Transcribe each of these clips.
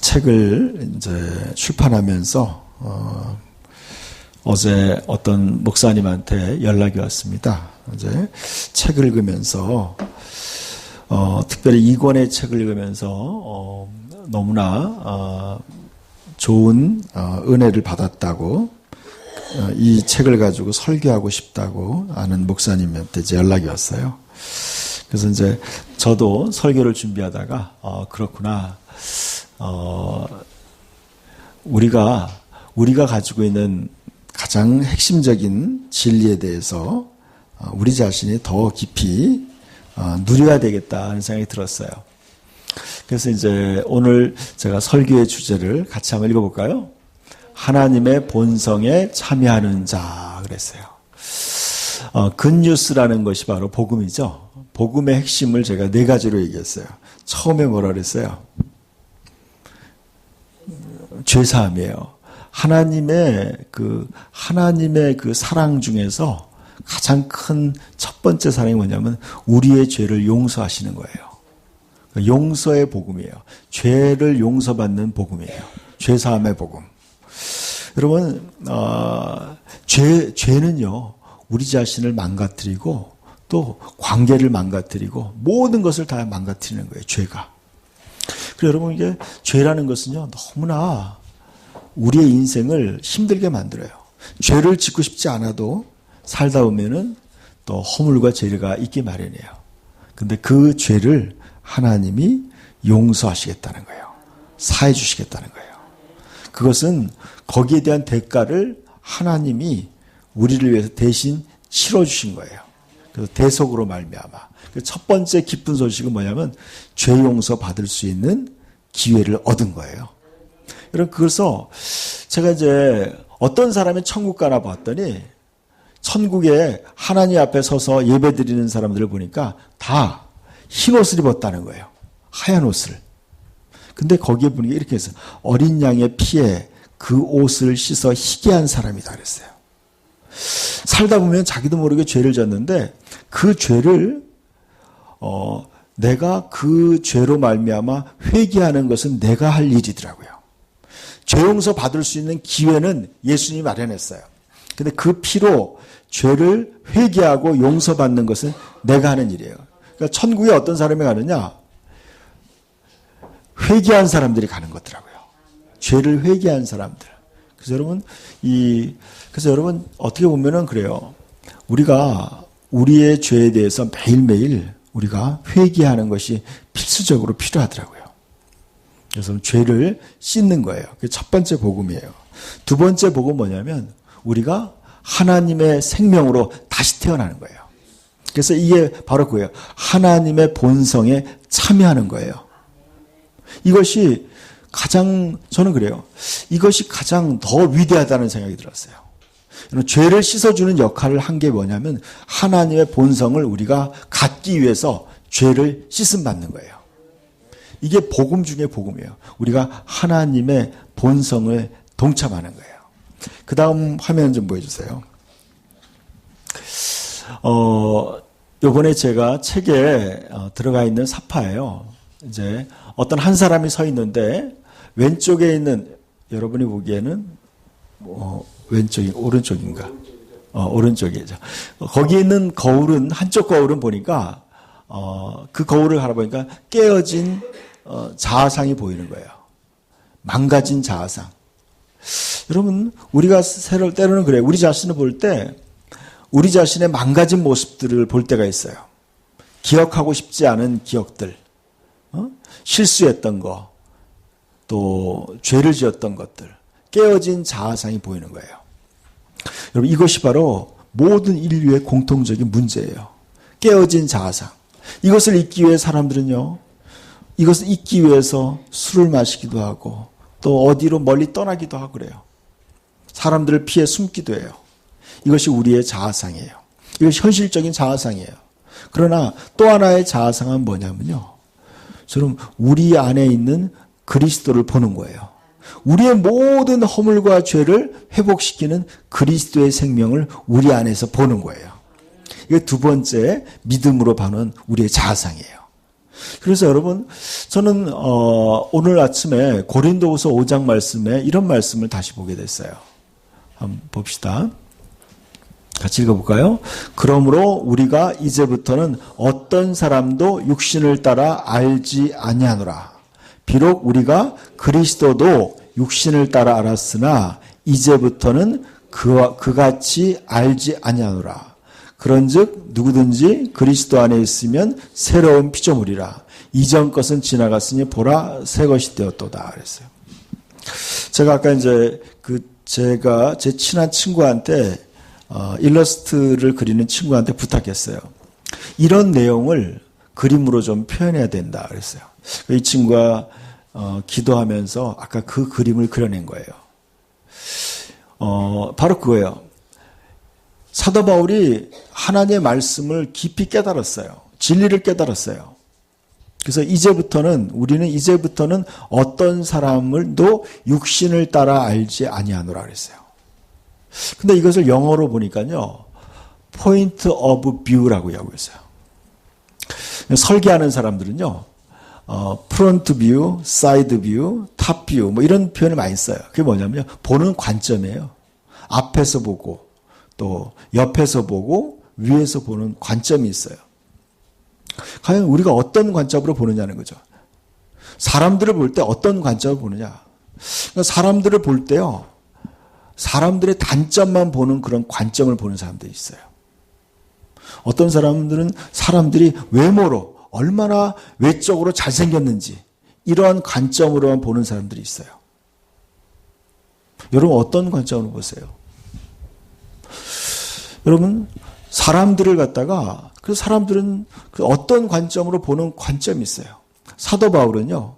책을 이제 출판하면서 어제 어떤 목사님한테 연락이 왔습니다. 이제 책을 읽으면서 특별히 이 권의 책을 읽으면서 너무나 좋은 은혜를 받았다고, 이 책을 가지고 설교하고 싶다고 아는 목사님한테 이제 연락이 왔어요. 그래서 이제 저도 설교를 준비하다가 그렇구나. 우리가 가지고 있는 가장 핵심적인 진리에 대해서 우리 자신이 더 깊이 누려야 되겠다는 생각이 들었어요. 그래서 이제 오늘 제가 설교의 주제를 같이 한번 읽어볼까요? 하나님의 본성에 참여하는 자 그랬어요. 굿뉴스라는 것이 바로 복음이죠. 복음의 핵심을 제가 4가지로 얘기했어요. 처음에 뭐라 그랬어요? 죄사함이에요. 하나님의 그 사랑 중에서 가장 큰 첫 번째 사랑이 뭐냐면 우리의 죄를 용서하시는 거예요. 용서의 복음이에요. 죄를 용서받는 복음이에요. 죄사함의 복음. 여러분, 죄는요, 우리 자신을 망가뜨리고 또 관계를 망가뜨리고 모든 것을 다 망가뜨리는 거예요. 죄가. 그래서 여러분, 이게 죄라는 것은요, 너무나 우리의 인생을 힘들게 만들어요. 죄를 짓고 싶지 않아도 살다 보면은 또 허물과 죄가 있기 마련이에요. 근데 그 죄를 하나님이 용서하시겠다는 거예요. 사해 주시겠다는 거예요. 그것은 거기에 대한 대가를 하나님이 우리를 위해서 대신 치러 주신 거예요. 그래서 대속으로 말미암아. 첫 번째 기쁜 소식은 뭐냐면 죄 용서 받을 수 있는 기회를 얻은 거예요. 여러분, 그래서 제가 이제 어떤 사람이 천국 가나 봤더니 천국에 하나님 앞에 서서 예배 드리는 사람들을 보니까 다 흰 옷을 입었다는 거예요. 하얀 옷을. 근데 거기에 보니까 이렇게 해서 어린 양의 피에 그 옷을 씻어 희게 한 사람이다 그랬어요. 살다 보면 자기도 모르게 죄를 졌는데 그 죄를 내가 그 죄로 말미암아 회개하는 것은 내가 할 일이더라고요. 죄 용서 받을 수 있는 기회는 예수님이 마련했어요. 근데 그 피로 죄를 회개하고 용서받는 것은 내가 하는 일이에요. 그러니까 천국에 어떤 사람이 가느냐? 회개한 사람들이 가는 거더라고요. 죄를 회개한 사람들. 그래서 여러분 어떻게 보면은 그래요. 우리가 우리의 죄에 대해서 매일매일 우리가 회개하는 것이 필수적으로 필요하더라고요. 그래서 죄를 씻는 거예요. 그게 첫 번째 복음이에요. 두 번째 복음은 뭐냐면 우리가 하나님의 생명으로 다시 태어나는 거예요. 그래서 이게 바로 그거예요. 하나님의 본성에 참여하는 거예요. 이것이 가장, 저는 그래요. 이것이 가장 더 위대하다는 생각이 들었어요. 죄를 씻어주는 역할을 한 게 뭐냐면 하나님의 본성을 우리가 갖기 위해서 죄를 씻음 받는 거예요. 이게 복음 중에 복음이에요. 우리가 하나님의 본성을 동참하는 거예요. 그 다음 화면 좀 보여주세요. 요번에 제가 책에 들어가 있는 사파예요. 이제 어떤 한 사람이 서 있는데 왼쪽에 있는, 여러분이 보기에는 오른쪽인가? 오른쪽이죠. 거기 있는 거울은, 한쪽 거울은 보니까 그 거울을 바라보니까 깨어진 자아상이 보이는 거예요. 망가진 자아상. 여러분, 우리가 때로는 그래요. 우리 자신을 볼 때 우리 자신의 망가진 모습들을 볼 때가 있어요. 기억하고 싶지 않은 기억들, 실수했던 거, 또 죄를 지었던 것들, 깨어진 자아상이 보이는 거예요. 여러분, 이것이 바로 모든 인류의 공통적인 문제예요. 깨어진 자아상. 이것을 잊기 위해 사람들은요, 이것을 잊기 위해서 술을 마시기도 하고 또 어디로 멀리 떠나기도 하고 그래요. 사람들을 피해 숨기도 해요. 이것이 우리의 자아상이에요. 이것이 현실적인 자아상이에요. 그러나 또 하나의 자아상은 뭐냐면요, 저는 우리 안에 있는 그리스도를 보는 거예요. 우리의 모든 허물과 죄를 회복시키는 그리스도의 생명을 우리 안에서 보는 거예요. 이게 두 번째 믿음으로 보는 우리의 자아상이에요. 그래서 여러분, 저는 오늘 아침에 고린도후서 5장 말씀에 이런 말씀을 다시 보게 됐어요. 한번 봅시다. 같이 읽어볼까요? 그러므로 우리가 이제부터는 어떤 사람도 육신을 따라 알지 아니하노라. 비록 우리가 그리스도도 육신을 따라 알았으나 이제부터는 그같이 알지 아니하노라. 그런즉 누구든지 그리스도 안에 있으면 새로운 피조물이라. 이전 것은 지나갔으니 보라 새 것이 되었도다. 그랬어요. 제가 아까 이제 제가 제 친한 친구한테 일러스트를 그리는 친구한테 부탁했어요. 이런 내용을 그림으로 좀 표현해야 된다 그랬어요. 이 친구가 기도하면서 아까 그 그림을 그려낸 거예요. 바로 그거예요. 사도 바울이 하나님의 말씀을 깊이 깨달았어요. 진리를 깨달았어요. 그래서 우리는 이제부터는 어떤 사람을도 육신을 따라 알지 아니하노라 그랬어요. 근데 이것을 영어로 보니까요, point of view라고 하고 있어요. 설계하는 사람들은요, front view, side view, top view, 뭐 이런 표현을 많이 써요. 그게 뭐냐면요, 보는 관점이에요. 앞에서 보고, 또 옆에서 보고, 위에서 보는 관점이 있어요. 과연 우리가 어떤 관점으로 보느냐는 거죠. 사람들을 볼 때 어떤 관점을 보느냐. 그러니까 사람들을 볼 때요, 사람들의 단점만 보는 그런 관점을 보는 사람들이 있어요. 어떤 사람들은 사람들이 외모로 얼마나 외적으로 잘생겼는지 이러한 관점으로만 보는 사람들이 있어요. 여러분 어떤 관점으로 보세요? 여러분 사람들을 갖다가 그 사람들은 어떤 관점으로 보는 관점이 있어요. 사도 바울은요,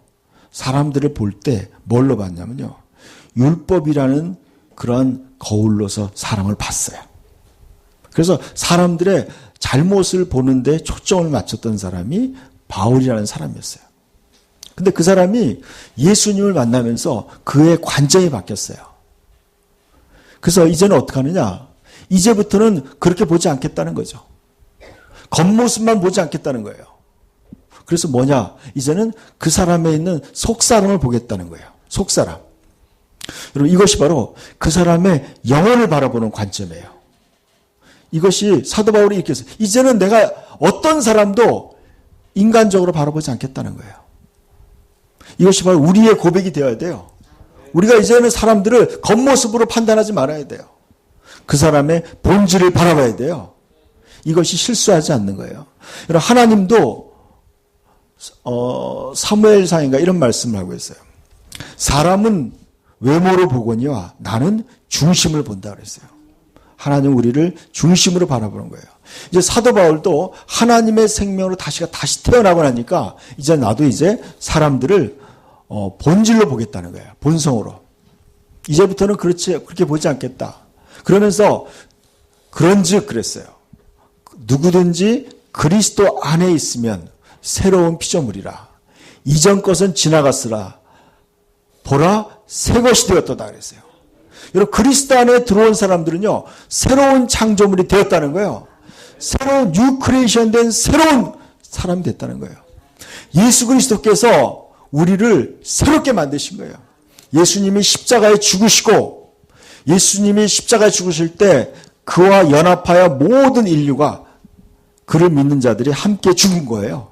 사람들을 볼 때 뭘로 봤냐면요, 율법이라는 그런 거울로서 사람을 봤어요. 그래서 사람들의 잘못을 보는데 초점을 맞췄던 사람이 바울이라는 사람이었어요. 근데 그 사람이 예수님을 만나면서 그의 관점이 바뀌었어요. 그래서 이제는 어떻게 하느냐? 이제부터는 그렇게 보지 않겠다는 거죠. 겉모습만 보지 않겠다는 거예요. 그래서 뭐냐? 이제는 그 사람에 있는 속사람을 보겠다는 거예요. 속사람. 여러분 이것이 바로 그 사람의 영혼을 바라보는 관점이에요. 이것이 사도 바울이 이렇게 했어요. 이제는 내가 어떤 사람도 인간적으로 바라보지 않겠다는 거예요. 이것이 바로 우리의 고백이 되어야 돼요. 우리가 이제는 사람들을 겉모습으로 판단하지 말아야 돼요. 그 사람의 본질을 바라봐야 돼요. 이것이 실수하지 않는 거예요. 여러분 하나님도 사무엘상인가 이런 말씀을 하고 있어요. 사람은 외모로 보거니와 나는 중심을 본다 그랬어요. 하나님 우리를 중심으로 바라보는 거예요. 이제 사도 바울도 하나님의 생명으로 다시 태어나고 나니까 이제 나도 이제 사람들을 본질로 보겠다는 거예요. 본성으로. 이제부터는 그렇게 보지 않겠다. 그러면서 그런즉 그랬어요. 누구든지 그리스도 안에 있으면 새로운 피조물이라. 이전 것은 지나갔으라. 보라 새 것이 되었도다 그랬어요. 여러분 그리스도 안에 들어온 사람들은요, 새로운 창조물이 되었다는 거예요. 새로운 뉴 크리에이션 된 새로운 사람이 됐다는 거예요. 예수 그리스도께서 우리를 새롭게 만드신 거예요. 예수님이 십자가에 죽으시고, 예수님이 십자가에 죽으실 때 그와 연합하여 모든 인류가 그를 믿는 자들이 함께 죽은 거예요.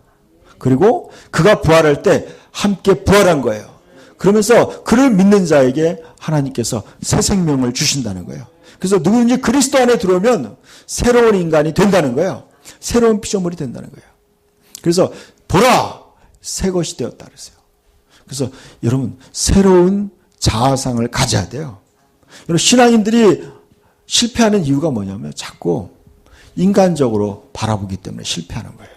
그리고 그가 부활할 때 함께 부활한 거예요. 그러면서 그를 믿는 자에게 하나님께서 새 생명을 주신다는 거예요. 그래서 누구든지 그리스도 안에 들어오면 새로운 인간이 된다는 거예요. 새로운 피조물이 된다는 거예요. 그래서 보라! 새 것이 되었다 그랬어요. 그래서 여러분 새로운 자아상을 가져야 돼요. 여러분 신앙인들이 실패하는 이유가 뭐냐면 자꾸 인간적으로 바라보기 때문에 실패하는 거예요.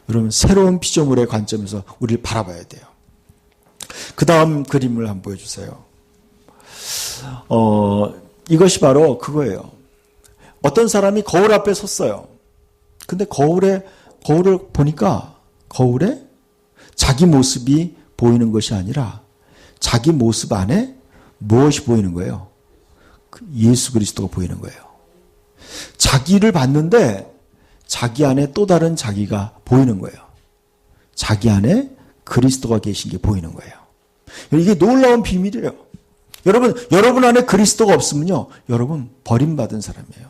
여러분 새로운 피조물의 관점에서 우리를 바라봐야 돼요. 그 다음 그림을 한번 보여주세요. 이것이 바로 그거예요. 어떤 사람이 거울 앞에 섰어요. 근데 거울을 보니까 거울에 자기 모습이 보이는 것이 아니라 자기 모습 안에 무엇이 보이는 거예요? 예수 그리스도가 보이는 거예요. 자기를 봤는데 자기 안에 또 다른 자기가 보이는 거예요. 자기 안에 그리스도가 계신 게 보이는 거예요. 이게 놀라운 비밀이에요. 여러분 안에 그리스도가 없으면요, 여러분 버림받은 사람이에요.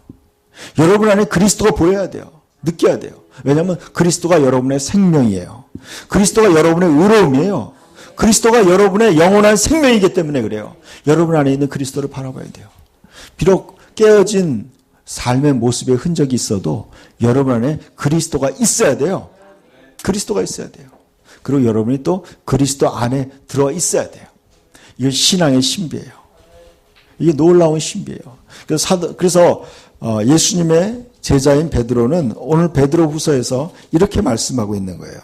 여러분 안에 그리스도가 보여야 돼요. 느껴야 돼요. 왜냐하면 그리스도가 여러분의 생명이에요. 그리스도가 여러분의 의로움이에요. 그리스도가 여러분의 영원한 생명이기 때문에 그래요. 여러분 안에 있는 그리스도를 바라봐야 돼요. 비록 깨어진 삶의 모습의 흔적이 있어도 여러분 안에 그리스도가 있어야 돼요. 그리스도가 있어야 돼요. 그리고 여러분이 또 그리스도 안에 들어 있어야 돼요. 이게 신앙의 신비예요. 이게 놀라운 신비예요. 그래서 예수님의 제자인 베드로는 오늘 베드로후서에서 이렇게 말씀하고 있는 거예요.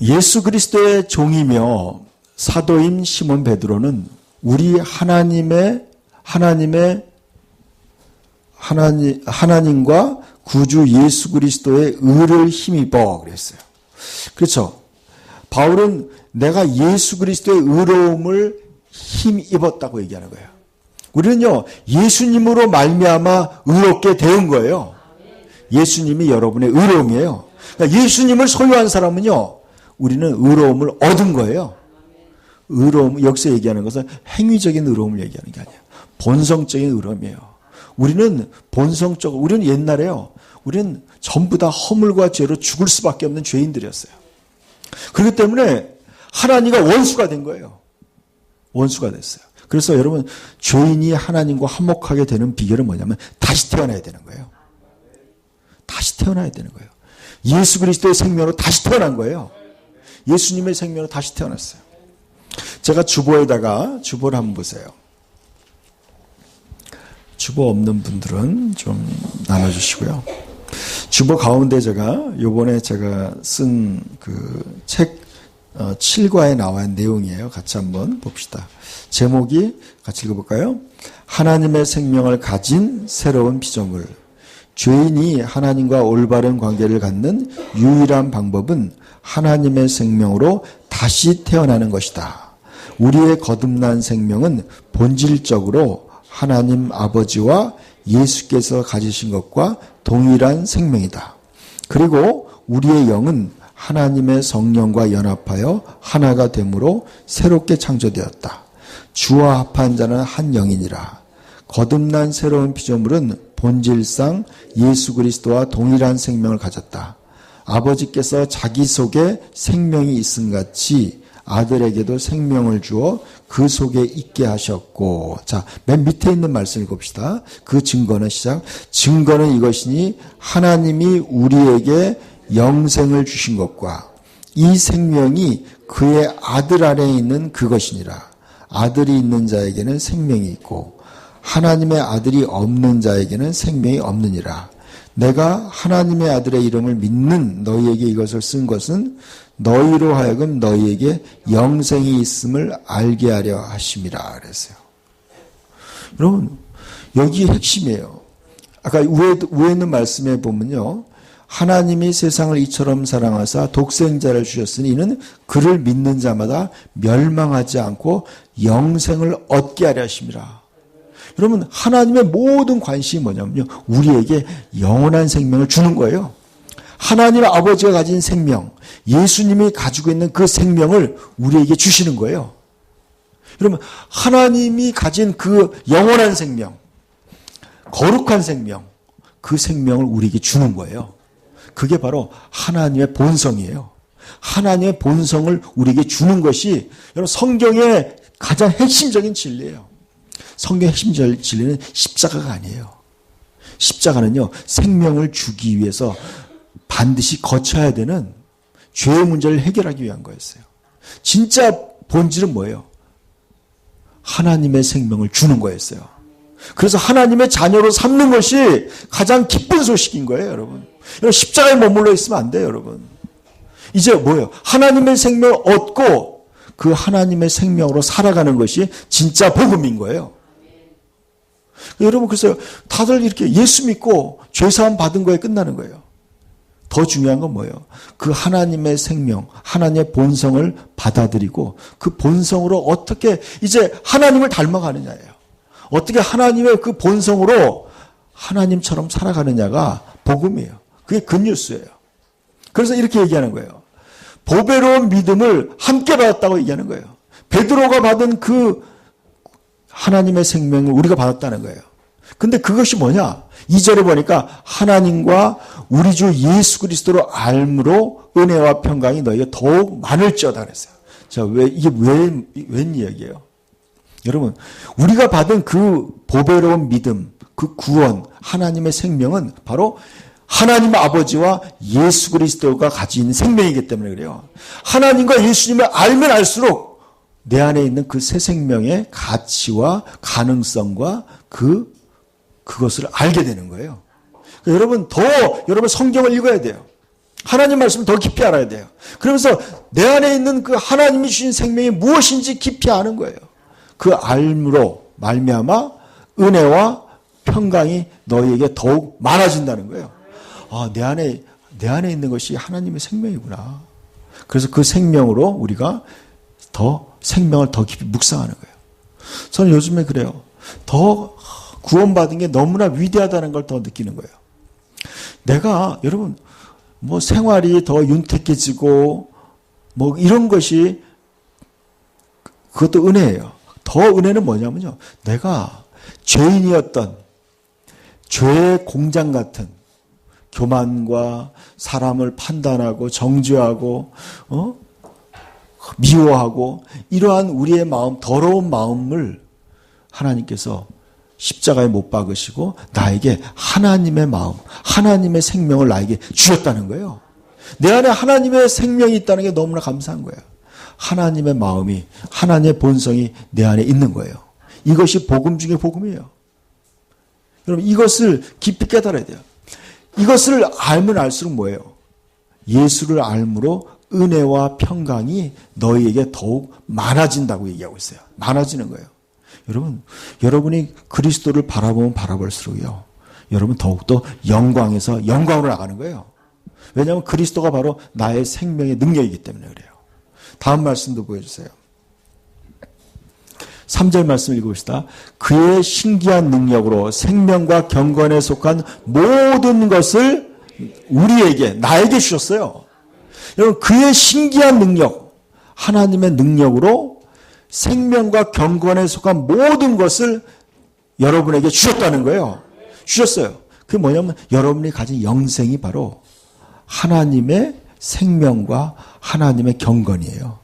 예수 그리스도의 종이며 사도인 시몬 베드로는 우리 하나님과 구주 예수 그리스도의 의를 힘입어 그랬어요. 그렇죠. 바울은 내가 예수 그리스도의 의로움을 힘입었다고 얘기하는 거예요. 우리는요, 예수님으로 말미암아 의롭게 되은 거예요. 예수님이 여러분의 의로움이에요. 그러니까 예수님을 소유한 사람은요, 우리는 의로움을 얻은 거예요. 의로움, 여기서 얘기하는 것은 행위적인 의로움을 얘기하는 게 아니에요. 본성적인 의로움이에요. 우리는 우리는 옛날에요, 우리는 전부 다 허물과 죄로 죽을 수밖에 없는 죄인들이었어요. 그렇기 때문에 하나님과 원수가 된 거예요. 원수가 됐어요. 그래서 여러분, 죄인이 하나님과 화목하게 되는 비결은 뭐냐면 다시 태어나야 되는 거예요. 다시 태어나야 되는 거예요. 예수 그리스도의 생명으로 다시 태어난 거예요. 예수님의 생명으로 다시 태어났어요. 제가 주보를 한번 보세요. 주보 없는 분들은 좀 나눠주시고요. 주보 가운데 요번에 제가 쓴 그 책 7과에 나와 있는 내용이에요. 같이 한번 봅시다. 제목이 같이 읽어볼까요? 하나님의 생명을 가진 새로운 피조물. 죄인이 하나님과 올바른 관계를 갖는 유일한 방법은 하나님의 생명으로 다시 태어나는 것이다. 우리의 거듭난 생명은 본질적으로 하나님 아버지와 예수께서 가지신 것과 동일한 생명이다. 그리고 우리의 영은 하나님의 성령과 연합하여 하나가 되므로 새롭게 창조되었다. 주와 합한 자는 한 영이니라. 거듭난 새로운 피조물은 본질상 예수 그리스도와 동일한 생명을 가졌다. 아버지께서 자기 속에 생명이 있음 같이 아들에게도 생명을 주어 그 속에 있게 하셨고. 자, 맨 밑에 있는 말씀을 봅시다. 그 증거는 증거는 이것이니 하나님이 우리에게 영생을 주신 것과 이 생명이 그의 아들 안에 있는 그것이니라. 아들이 있는 자에게는 생명이 있고 하나님의 아들이 없는 자에게는 생명이 없느니라. 내가 하나님의 아들의 이름을 믿는 너희에게 이것을 쓴 것은 너희로 하여금 너희에게 영생이 있음을 알게 하려 하심이라 그랬어요. 여러분, 여기 핵심이에요. 아까 위에 있는 말씀에 보면요, 하나님이 세상을 이처럼 사랑하사 독생자를 주셨으니 이는 그를 믿는 자마다 멸망하지 않고 영생을 얻게 하려 하심이라. 여러분, 하나님의 모든 관심이 뭐냐면요, 우리에게 영원한 생명을 주는 거예요. 하나님 아버지가 가진 생명, 예수님이 가지고 있는 그 생명을 우리에게 주시는 거예요. 여러분, 하나님이 가진 그 영원한 생명, 거룩한 생명, 그 생명을 우리에게 주는 거예요. 그게 바로 하나님의 본성이에요. 하나님의 본성을 우리에게 주는 것이 여러분 성경의 가장 핵심적인 진리예요. 성경의 핵심적인 진리는 십자가가 아니에요. 십자가는요, 생명을 주기 위해서 반드시 거쳐야 되는 죄의 문제를 해결하기 위한 거였어요. 진짜 본질은 뭐예요? 하나님의 생명을 주는 거였어요. 그래서 하나님의 자녀로 삼는 것이 가장 기쁜 소식인 거예요, 여러분. 여러분, 십자가에 머물러 있으면 안 돼요, 여러분. 이제 뭐예요? 하나님의 생명을 얻고 그 하나님의 생명으로 살아가는 것이 진짜 복음인 거예요. 여러분, 그래서 다들 이렇게 예수 믿고 죄사함 받은 거에 끝나는 거예요. 더 중요한 건 뭐예요? 그 하나님의 생명, 하나님의 본성을 받아들이고 그 본성으로 어떻게 이제 하나님을 닮아가느냐예요. 어떻게 하나님의 그 본성으로 하나님처럼 살아가느냐가 복음이에요. 그게 굿뉴스예요. 그래서 이렇게 얘기하는 거예요. 보배로운 믿음을 함께 받았다고 얘기하는 거예요. 베드로가 받은 그 하나님의 생명을 우리가 받았다는 거예요. 근데 그것이 뭐냐? 2절에 보니까 하나님과 우리 주 예수 그리스도로 알므로 은혜와 평강이 너희가 더욱 많을지어다 그랬어요. 자, 이게 웬 이야기예요? 여러분, 우리가 받은 그 보배로운 믿음, 그 구원, 하나님의 생명은 바로 하나님 아버지와 예수 그리스도가 가지고 있는 생명이기 때문에 그래요. 하나님과 예수님을 알면 알수록 내 안에 있는 그 새 생명의 가치와 가능성과 그것을 알게 되는 거예요. 그러니까 여러분 성경을 읽어야 돼요. 하나님 말씀을 더 깊이 알아야 돼요. 그러면서 내 안에 있는 그 하나님이 주신 생명이 무엇인지 깊이 아는 거예요. 그 알므로 말미암아 은혜와 평강이 너희에게 더욱 많아진다는 거예요. 아, 내 안에 있는 것이 하나님의 생명이구나. 그래서 그 생명으로 우리가 생명을 더 깊이 묵상하는 거예요. 저는 요즘에 그래요. 더 구원받은 게 너무나 위대하다는 걸 더 느끼는 거예요. 내가 여러분 뭐 생활이 더 윤택해지고 뭐 이런 것이 그것도 은혜예요. 더 은혜는 뭐냐면요. 내가 죄인이었던 죄의 공장 같은 교만과 사람을 판단하고 정죄하고 미워하고 이러한 우리의 마음, 더러운 마음을 하나님께서 십자가에 못 박으시고 나에게 하나님의 마음, 하나님의 생명을 나에게 주셨다는 거예요. 내 안에 하나님의 생명이 있다는 게 너무나 감사한 거예요. 하나님의 마음이, 하나님의 본성이 내 안에 있는 거예요. 이것이 복음 중에 복음이에요. 여러분 이것을 깊이 깨달아야 돼요. 이것을 알면 알수록 뭐예요? 예수를 알므로 은혜와 평강이 너희에게 더욱 많아진다고 얘기하고 있어요. 많아지는 거예요. 여러분이 그리스도를 바라보면 바라볼수록요. 여러분 더욱더 영광에서 영광으로 나가는 거예요. 왜냐하면 그리스도가 바로 나의 생명의 능력이기 때문에 그래요. 다음 말씀도 보여주세요. 3절 말씀 읽어봅시다. 그의 신기한 능력으로 생명과 경건에 속한 모든 것을 우리에게, 나에게 주셨어요. 여러분, 그의 신기한 능력, 하나님의 능력으로 생명과 경건에 속한 모든 것을 여러분에게 주셨다는 거예요. 주셨어요. 그게 뭐냐면 여러분이 가진 영생이 바로 하나님의 생명과 하나님의 경건이에요.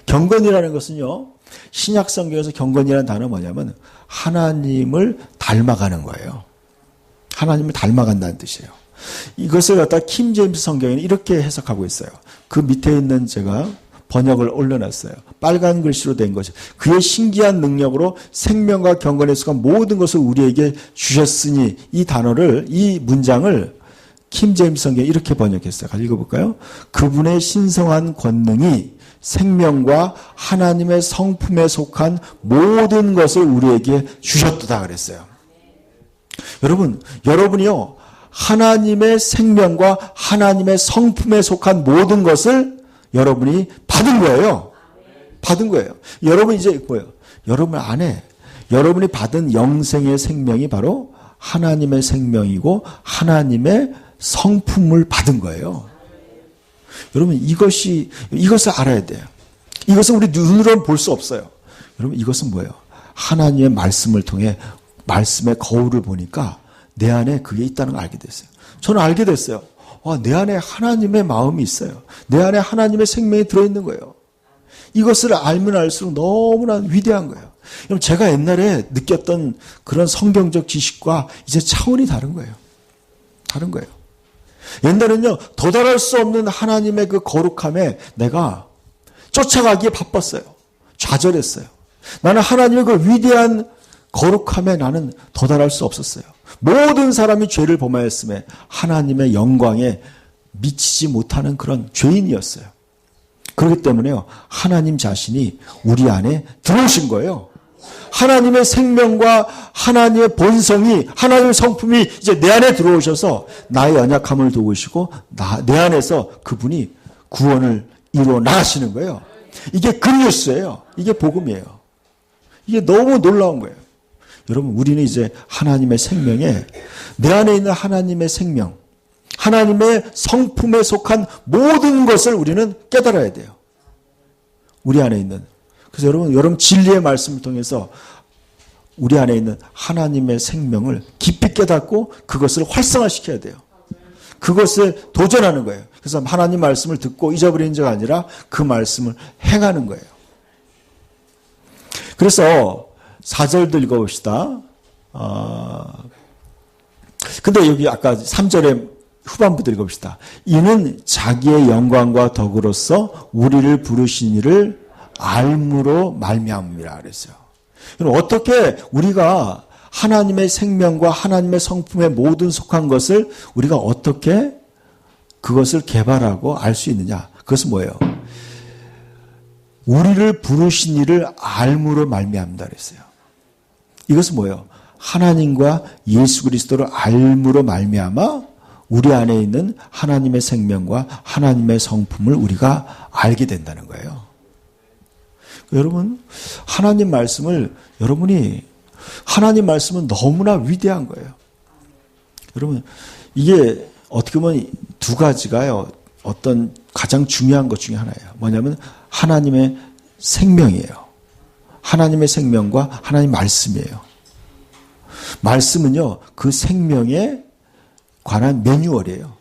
경건이라는 것은요. 신약 성경에서 경건이라는 단어는 뭐냐면 하나님을 닮아가는 거예요. 하나님을 닮아간다는 뜻이에요. 이것을 갖다 킹 제임스 성경에는 이렇게 해석하고 있어요. 그 밑에 있는 제가 번역을 올려놨어요. 빨간 글씨로 된 것이 그의 신기한 능력으로 생명과 경건에 속한 모든 것을 우리에게 주셨으니 이 단어를 이 문장을 킹 제임스 성경에 이렇게 번역했어요. 같이 읽어볼까요? 그분의 신성한 권능이 생명과 하나님의 성품에 속한 모든 것을 우리에게 주셨다 그랬어요. 여러분이요. 하나님의 생명과 하나님의 성품에 속한 모든 것을 여러분이 받은 거예요. 받은 거예요. 여러분 이제 뭐예요? 여러분 안에 여러분이 받은 영생의 생명이 바로 하나님의 생명이고 하나님의 성품을 받은 거예요. 여러분 이것을 알아야 돼요. 이것은 우리 눈으로는 볼 수 없어요. 여러분 이것은 뭐예요? 하나님의 말씀을 통해 말씀의 거울을 보니까 내 안에 그게 있다는 걸 알게 됐어요. 저는 알게 됐어요. 내 안에 하나님의 마음이 있어요. 내 안에 하나님의 생명이 들어있는 거예요. 이것을 알면 알수록 너무나 위대한 거예요. 여러분 제가 옛날에 느꼈던 그런 성경적 지식과 이제 차원이 다른 거예요. 다른 거예요. 옛날에는요, 도달할 수 없는 하나님의 그 거룩함에 내가 쫓아가기에 바빴어요. 좌절했어요. 나는 하나님의 그 위대한 거룩함에 나는 도달할 수 없었어요. 모든 사람이 죄를 범하였음에 하나님의 영광에 미치지 못하는 그런 죄인이었어요. 그렇기 때문에요, 하나님 자신이 우리 안에 들어오신 거예요. 하나님의 생명과 하나님의 본성이 하나님의 성품이 이제 내 안에 들어오셔서 나의 연약함을 도우시고 내 안에서 그분이 구원을 이루어 나가시는 거예요. 이게 굿뉴스예요. 이게 복음이에요. 이게 너무 놀라운 거예요. 여러분 우리는 이제 하나님의 생명에 내 안에 있는 하나님의 생명 하나님의 성품에 속한 모든 것을 우리는 깨달아야 돼요. 우리 안에 있는. 그래서 여러분 진리의 말씀을 통해서 우리 안에 있는 하나님의 생명을 깊이 깨닫고 그것을 활성화시켜야 돼요. 그것에 도전하는 거예요. 그래서 하나님 말씀을 듣고 잊어버리는 게 아니라 그 말씀을 행하는 거예요. 그래서 4절도 읽어봅시다. 근데 여기 아까 3절에 후반부도 읽어봅시다. 이는 자기의 영광과 덕으로서 우리를 부르신 이를 알므로 말미암음이라 그랬어요. 그럼 어떻게 우리가 하나님의 생명과 하나님의 성품에 모든 속한 것을 우리가 어떻게 그것을 개발하고 알 수 있느냐? 그것은 뭐예요? 우리를 부르신 이를 알므로 말미암다 그랬어요. 이것은 뭐예요? 하나님과 예수 그리스도를 알므로 말미암아 우리 안에 있는 하나님의 생명과 하나님의 성품을 우리가 알게 된다는 거예요. 여러분, 하나님 말씀은 너무나 위대한 거예요. 여러분, 이게 어떻게 보면 두 가지가요. 어떤 가장 중요한 것 중에 하나예요. 뭐냐면 하나님의 생명이에요. 하나님의 생명과 하나님 말씀이에요. 말씀은요, 그 생명에 관한 매뉴얼이에요.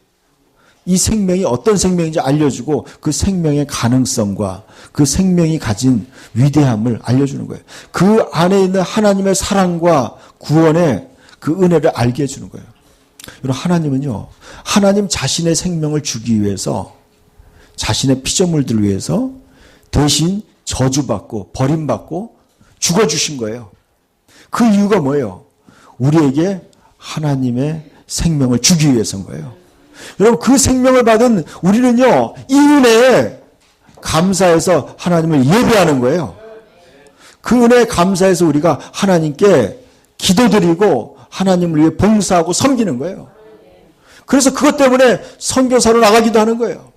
이 생명이 어떤 생명인지 알려주고 그 생명의 가능성과 그 생명이 가진 위대함을 알려주는 거예요. 그 안에 있는 하나님의 사랑과 구원의 그 은혜를 알게 해주는 거예요. 여러분, 하나님은요, 하나님 자신의 생명을 주기 위해서 자신의 피조물들을 위해서 대신 저주받고 버림받고 죽어주신 거예요. 그 이유가 뭐예요? 우리에게 하나님의 생명을 주기 위해서인 거예요. 여러분, 그 생명을 받은 우리는요, 이 은혜에 감사해서 하나님을 예배하는 거예요. 그 은혜에 감사해서 우리가 하나님께 기도드리고 하나님을 위해 봉사하고 섬기는 거예요. 그래서 그것 때문에 선교사로 나가기도 하는 거예요.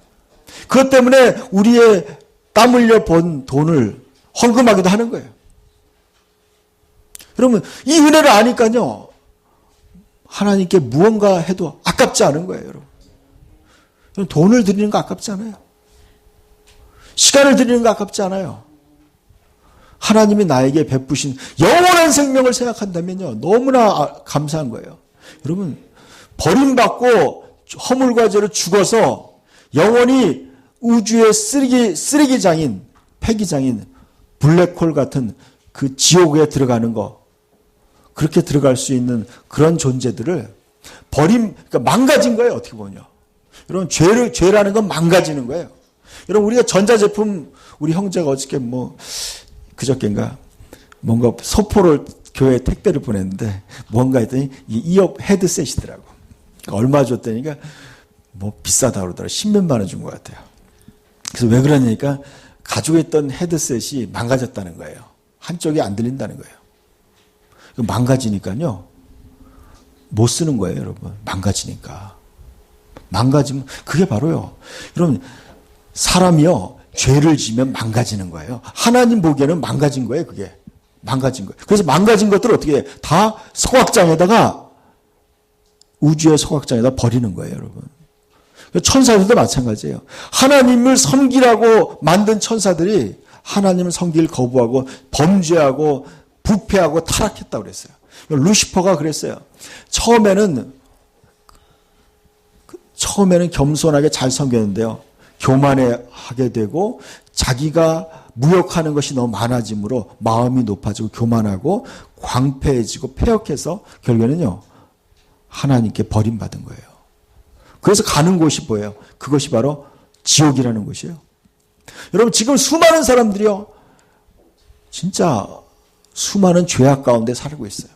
그것 때문에 우리의 땀 흘려 번 돈을 헌금하기도 하는 거예요. 여러분, 이 은혜를 아니까요, 하나님께 무언가 해도 아깝지 않은 거예요, 여러분. 돈을 드리는 거 아깝지 않아요. 시간을 드리는 거 아깝지 않아요. 하나님이 나에게 베푸신 영원한 생명을 생각한다면요, 너무나 감사한 거예요. 여러분, 버림받고 허물과 죄로 죽어서 영원히 우주의 쓰레기장인, 폐기장인 블랙홀 같은 그 지옥에 들어가는 거, 그렇게 들어갈 수 있는 그런 존재들을 그러니까 망가진 거예요, 어떻게 보면요. 여러분, 죄라는 건 망가지는 거예요. 여러분, 우리가 전자제품, 우리 형제가 어저께 그저께인가, 뭔가 소포를 교회에 택배를 보냈는데, 뭔가 했더니, 이어 헤드셋이더라고. 그러니까 얼마 줬다니까, 비싸다 그러더라고. 10몇만 원 준 것 같아요. 그래서 왜 그러냐니까, 가지고 있던 헤드셋이 망가졌다는 거예요. 한쪽이 안 들린다는 거예요. 망가지니까요, 못 쓰는 거예요, 여러분. 망가지니까. 망가지면, 그게 바로요. 여러분, 사람이요, 죄를 지면 망가지는 거예요. 하나님 보기에는 망가진 거예요, 그게. 망가진 거예요. 그래서 망가진 것들을 어떻게 해요? 다 서각장에다가, 우주의 서각장에다 버리는 거예요, 여러분. 천사들도 마찬가지예요. 하나님을 섬기라고 만든 천사들이 하나님을 섬기를 거부하고 범죄하고 부패하고 타락했다고 그랬어요. 루시퍼가 그랬어요. 처음에는 겸손하게 잘 섬겼는데요, 교만하게 되고 자기가 무역하는 것이 너무 많아지므로 마음이 높아지고 교만하고 광패해지고 폐역해서 결국에는요, 하나님께 버림받은 거예요. 그래서 가는 곳이 뭐예요? 그것이 바로 지옥이라는 곳이에요. 여러분, 지금 수많은 사람들이요, 진짜 수많은 죄악 가운데 살고 있어요.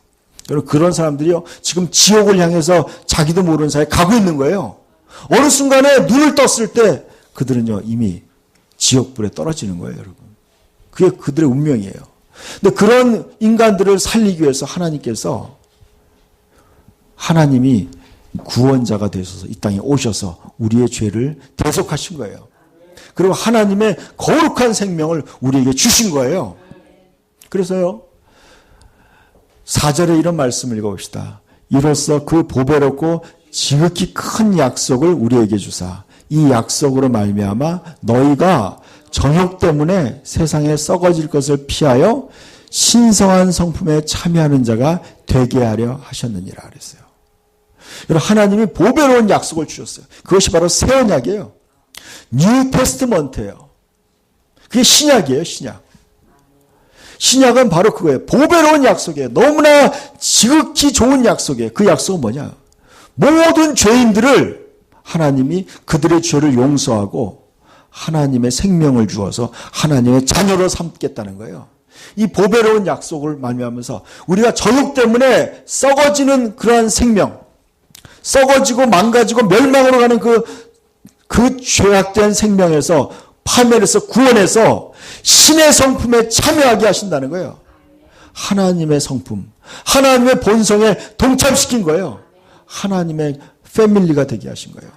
여러분, 그런 사람들이요, 지금 지옥을 향해서 자기도 모르는 사이에 가고 있는 거예요. 어느 순간에 눈을 떴을 때 그들은요, 이미 지옥불에 떨어지는 거예요, 여러분. 그게 그들의 운명이에요. 근데 그런 인간들을 살리기 위해서 하나님이 구원자가 되셔서 이 땅에 오셔서 우리의 죄를 대속하신 거예요. 그리고 하나님의 거룩한 생명을 우리에게 주신 거예요. 그래서요, 4절에 이런 말씀을 읽어봅시다. 이로써 그 보배롭고 지극히 큰 약속을 우리에게 주사 이 약속으로 말미암아 너희가 정욕 때문에 세상에 썩어질 것을 피하여 신성한 성품에 참여하는 자가 되게 하려 하셨느니라 그랬어요. 여러분, 하나님이 보배로운 약속을 주셨어요. 그것이 바로 새 언약이에요. 뉴 테스트먼트예요. 그게 신약이에요, 신약. 신약은 바로 그거예요. 보배로운 약속이에요. 너무나 지극히 좋은 약속이에요. 그 약속은 뭐냐? 모든 죄인들을 하나님이 그들의 죄를 용서하고 하나님의 생명을 주어서 하나님의 자녀로 삼겠다는 거예요. 이 보배로운 약속을 말미암아서 우리가 정욕 때문에 썩어지는 그러한 생명, 썩어지고 망가지고 멸망으로 가는 그 죄악된 생명에서 파멸해서 구원해서 신의 성품에 참여하게 하신다는 거예요. 하나님의 성품, 하나님의 본성에 동참시킨 거예요. 하나님의 패밀리가 되게 하신 거예요.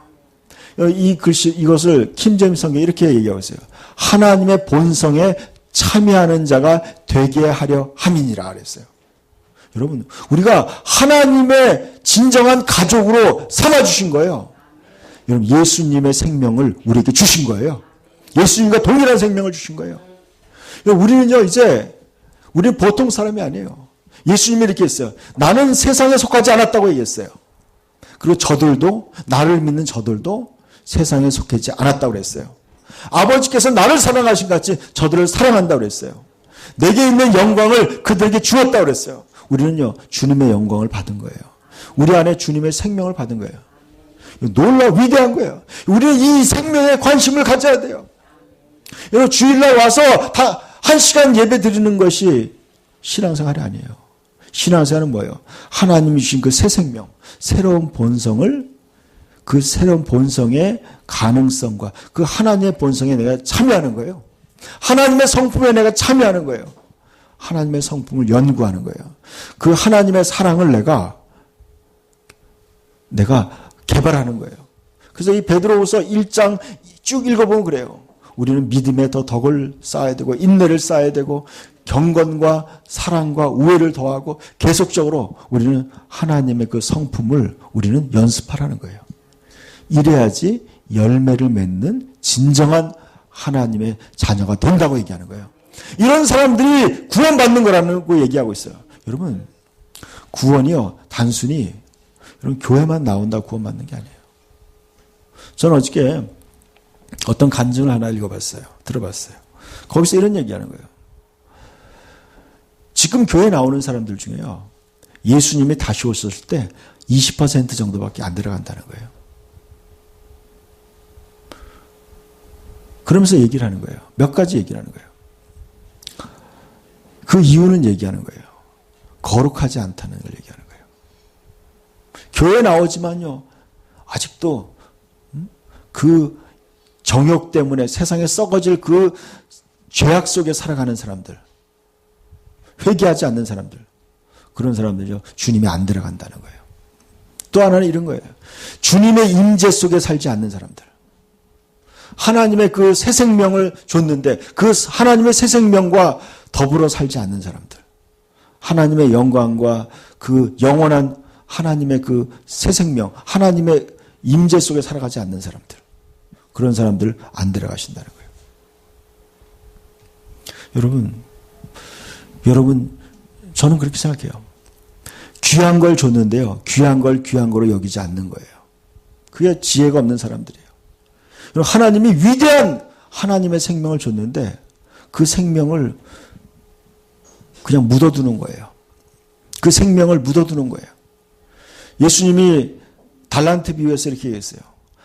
이 글씨, 이것을 킴제임스 성경에 이렇게 얘기하고 있어요. 하나님의 본성에 참여하는 자가 되게 하려 함이니라 그랬어요. 여러분, 우리가 하나님의 진정한 가족으로 삼아주신 거예요. 여러분, 예수님의 생명을 우리에게 주신 거예요. 예수님과 동일한 생명을 주신 거예요. 우리는요, 우리는 보통 사람이 아니에요. 예수님이 이렇게 했어요. 나는 세상에 속하지 않았다고 얘기했어요. 그리고 저들도, 나를 믿는 저들도 세상에 속하지 않았다고 그랬어요. 아버지께서 나를 사랑하신 같이 저들을 사랑한다고 그랬어요. 내게 있는 영광을 그들에게 주었다고 그랬어요. 우리는요, 주님의 영광을 받은 거예요. 우리 안에 주님의 생명을 받은 거예요. 놀라 위대한 거예요. 우리는 이 생명에 관심을 가져야 돼요. 여러분, 주일날 와서 다 1시간 예배 드리는 것이 신앙생활이 아니에요. 신앙생활은 뭐예요? 하나님이 주신 그 새 생명, 새로운 본성을, 그 새로운 본성의 가능성과 그 하나님의 본성에 내가 참여하는 거예요. 하나님의 성품에 내가 참여하는 거예요. 하나님의 성품을 연구하는 거예요. 그 하나님의 사랑을 내가 개발하는 거예요. 그래서 이 베드로후서 1장 쭉 읽어보면 그래요. 우리는 믿음에 더 덕을 쌓아야 되고 인내를 쌓아야 되고 경건과 사랑과 우애를 더하고 계속적으로 우리는 하나님의 그 성품을 우리는 연습하라는 거예요. 이래야지 열매를 맺는 진정한 하나님의 자녀가 된다고 얘기하는 거예요. 이런 사람들이 구원받는 거라고 얘기하고 있어요. 여러분, 구원이요, 단순히 여러분 교회만 나온다고 구원받는 게 아니에요. 저는 어저께 어떤 간증을 하나 읽어봤어요. 들어봤어요. 거기서 이런 얘기하는 거예요. 지금 교회 나오는 사람들 중에요, 예수님이 다시 오셨을 때 20% 정도밖에 안 들어간다는 거예요. 그러면서 얘기를 하는 거예요. 몇 가지 얘기를 하는 거예요. 그 이유는 얘기하는 거예요. 거룩하지 않다는 걸 얘기하는 거예요. 교회 나오지만요, 아직도 그 정욕 때문에 세상에 썩어질 그 죄악 속에 살아가는 사람들, 회개하지 않는 사람들, 그런 사람들이요, 주님이 안 들어간다는 거예요. 또 하나는 이런 거예요. 주님의 임재 속에 살지 않는 사람들. 하나님의 그 새 생명을 줬는데 그 하나님의 새 생명과 더불어 살지 않는 사람들. 하나님의 영광과 그 영원한 하나님의 그 새 생명, 하나님의 임재 속에 살아가지 않는 사람들. 그런 사람들 안 들어가신다는 거예요. 여러분, 저는 그렇게 생각해요. 귀한 걸 줬는데요, 귀한 걸 귀한 거로 여기지 않는 거예요. 그게 지혜가 없는 사람들이에요. 하나님이 위대한 하나님의 생명을 줬는데 그 생명을 그냥 묻어두는 거예요. 그 생명을 묻어두는 거예요. 예수님이 달란트 비유에서 이렇게 얘기했어요.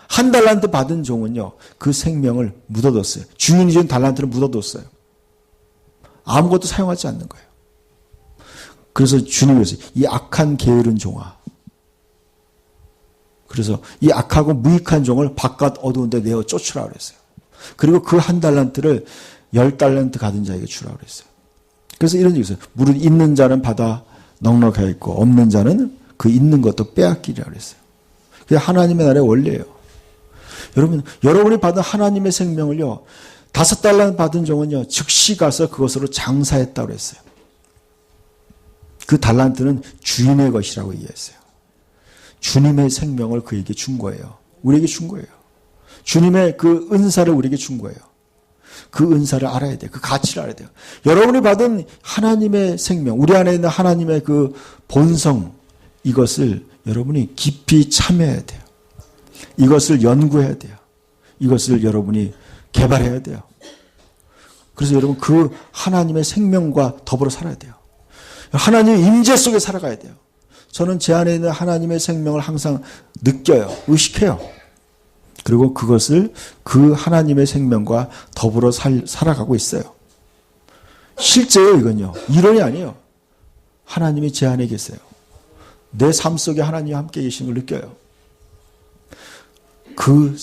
한 달란트 받은 종은요, 그 생명을 묻어뒀어요. 주인이 준 달란트를 묻어뒀어요. 아무것도 사용하지 않는 거예요. 그래서 주님이 그랬어요. 이 악한 게으른 종아. 그래서 이 악하고 무익한 종을 바깥 어두운 데 내어 쫓으라 그랬어요. 그리고 그 한 달란트를 10달란트 가진 자에게 주라 그랬어요. 그래서 이런 얘기 있어요. 무릇 있는 자는 받아 넉넉하게 있고 없는 자는 그 있는 것도 빼앗기리라 그랬어요. 그게 하나님의 나라의 원리예요. 여러분이 받은 하나님의 생명을요, 5달란트 받은 종은요, 즉시 가서 그것으로 장사했다고 그랬어요. 그 달란트는 주인의 것이라고 얘기했어요. 주님의 생명을 그에게 준 거예요. 우리에게 준 거예요. 주님의 그 은사를 우리에게 준 거예요. 그 은사를 알아야 돼요. 그 가치를 알아야 돼요. 여러분이 받은 하나님의 생명, 우리 안에 있는 하나님의 그 본성, 이것을 여러분이 깊이 참여해야 돼요. 이것을 연구해야 돼요. 이것을 여러분이 개발해야 돼요. 그래서 여러분 그 하나님의 생명과 더불어 살아야 돼요. 하나님의 임재 속에 살아가야 돼요. 저는 제 안에 있는 하나님의 생명을 항상 느껴요. 의식해요. 그리고 그것을 그 하나님의 생명과 더불어 살아가고 있어요. 실제예요, 이건요. 이론이 아니에요. 하나님이 제 안에 계세요. 내 삶 속에 하나님이 함께 계시는 걸 느껴요. 그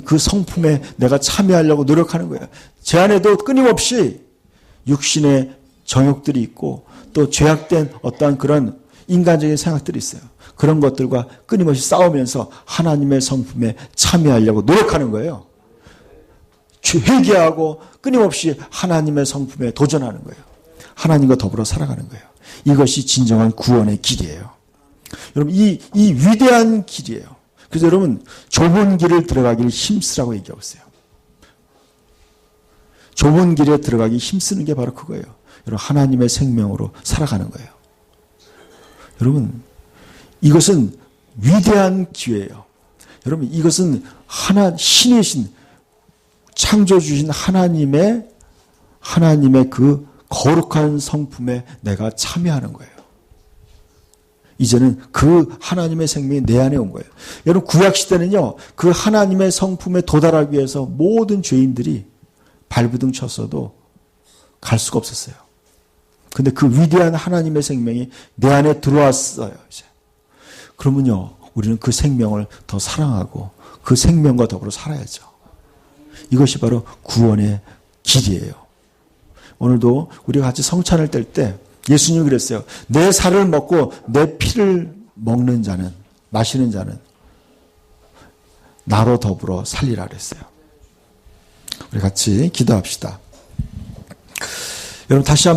그 성품에 내가 참여하려고 노력하는 거예요. 제 안에도 끊임없이 육신의 정욕들이 있고 또 죄악된 어떠한 그런 인간적인 생각들이 있어요. 그런 것들과 끊임없이 싸우면서 하나님의 성품에 참여하려고 노력하는 거예요. 회개하고 끊임없이 하나님의 성품에 도전하는 거예요. 하나님과 더불어 살아가는 거예요. 이것이 진정한 구원의 길이에요. 여러분 이 위대한 길이에요. 그래서 여러분 좁은 길을 들어가기를 힘쓰라고 얘기하고 있어요. 좁은 길에 들어가기 힘쓰는 게 바로 그거예요. 여러분 하나님의 생명으로 살아가는 거예요. 여러분 이것은 위대한 기회예요. 여러분 이것은 신이신 창조주신 하나님의 그 거룩한 성품에 내가 참여하는 거예요. 이제는 그 하나님의 생명이 내 안에 온 거예요. 여러분 구약시대는요. 그 하나님의 성품에 도달하기 위해서 모든 죄인들이 발부둥 쳤어도 갈 수가 없었어요. 근데 그 위대한 하나님의 생명이 내 안에 들어왔어요. 이제. 그러면요. 우리는 그 생명을 더 사랑하고 그 생명과 더불어 살아야죠. 이것이 바로 구원의 길이에요. 오늘도 우리가 같이 성찬을 뗄 때 예수님이 그랬어요. 내 살을 먹고 내 피를 먹는 자는, 마시는 자는 나로 더불어 살리라 그랬어요. 우리 같이 기도합시다. 여러분 다시 한번